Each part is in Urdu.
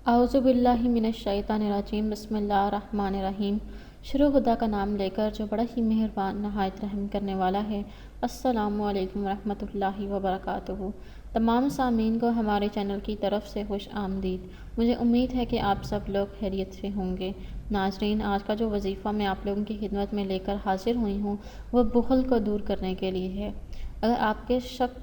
اعوذ باللہ من الشیطان الرجیم، بسم اللہ الرحمن الرحیم۔ شروع خدا کا نام لے کر جو بڑا ہی مہربان نہایت رحم کرنے والا ہے۔ السلام علیکم ورحمۃ اللہ وبرکاتہ۔ تمام سامعین کو ہمارے چینل کی طرف سے خوش آمدید۔ مجھے امید ہے کہ آپ سب لوگ خیریت سے ہوں گے۔ ناظرین، آج کا جو وظیفہ میں آپ لوگوں کی خدمت میں لے کر حاضر ہوئی ہوں وہ بخل کو دور کرنے کے لیے ہے۔ اگر آپ کے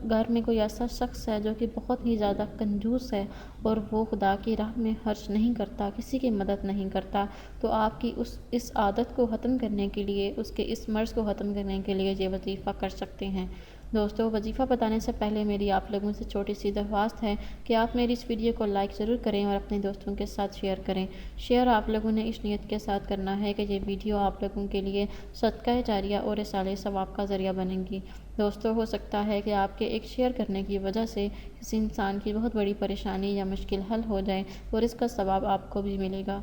گھر میں کوئی ایسا شخص ہے جو کہ بہت ہی زیادہ کنجوس ہے اور وہ خدا کی راہ میں خرچ نہیں کرتا، کسی کی مدد نہیں کرتا، تو آپ کی اس عادت کو ختم کرنے کے لیے، اس کے اس مرض کو ختم کرنے کے لیے یہ وظیفہ کر سکتے ہیں۔ دوستو، وظیفہ بتانے سے پہلے میری آپ لوگوں سے چھوٹی سی درخواست ہے کہ آپ میری اس ویڈیو کو لائک ضرور کریں اور اپنے دوستوں کے ساتھ شیئر کریں۔ شیئر آپ لوگوں نے اس نیت کے ساتھ کرنا ہے کہ یہ ویڈیو آپ لوگوں کے لیے صدقہ جاریہ اور رسالہ ثواب کا ذریعہ بنے گی۔ دوستو، ہو سکتا ہے کہ آپ کے ایک شیئر کرنے کی وجہ سے کسی انسان کی بہت بڑی پریشانی یا مشکل حل ہو جائے اور اس کا ثواب آپ کو بھی ملے گا۔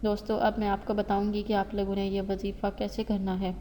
دوستو، اب میں آپ کو بتاؤں گی کہ آپ لوگوں نے یہ وظیفہ کیسے کرنا ہے۔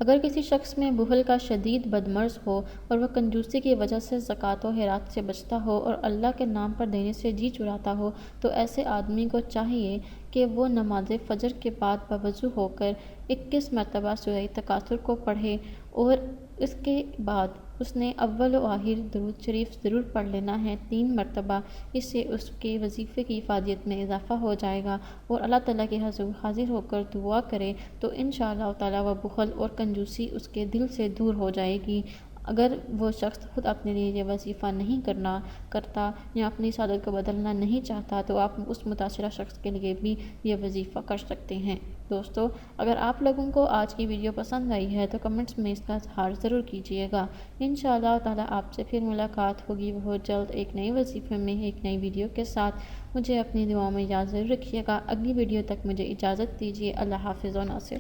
اگر کسی شخص میں بخل کا شدید بدمرض ہو اور وہ کنجوسی کی وجہ سے زکوٰۃ و خیرات سے بچتا ہو اور اللہ کے نام پر دینے سے جی چراتا ہو، تو ایسے آدمی کو چاہیے کہ وہ نماز فجر کے بعد باوضو ہو کر 21 مرتبہ سورہ تکاثر کو پڑھے اور اس کے بعد اس نے اول و آخر درود شریف ضرور پڑھ لینا ہے 3 مرتبہ۔ اس سے اس کے وظیفے کی افادیت میں اضافہ ہو جائے گا اور اللہ تعالیٰ کے حضور حاضر ہو کر دعا کرے تو انشاءاللہ تعالیٰ وہ بخل اور کنجوسی اس کے دل سے دور ہو جائے گی۔ اگر وہ شخص خود اپنے لیے یہ وظیفہ نہیں کرتا یا اپنی اس عادت کو بدلنا نہیں چاہتا تو آپ اس متاثرہ شخص کے لیے بھی یہ وظیفہ کر سکتے ہیں۔ دوستو، اگر آپ لوگوں کو آج کی ویڈیو پسند آئی ہے تو کمنٹس میں اس کا اظہار ضرور کیجیے گا۔ انشاءاللہ تعالیٰ آپ سے پھر ملاقات ہوگی بہت جلد ایک نئے وظیفے میں، ایک نئی ویڈیو کے ساتھ۔ مجھے اپنی دعاؤں میں یاد ضرور رکھیے گا۔ اگلی ویڈیو تک مجھے اجازت دیجیے۔ اللہ حافظ و ناصر۔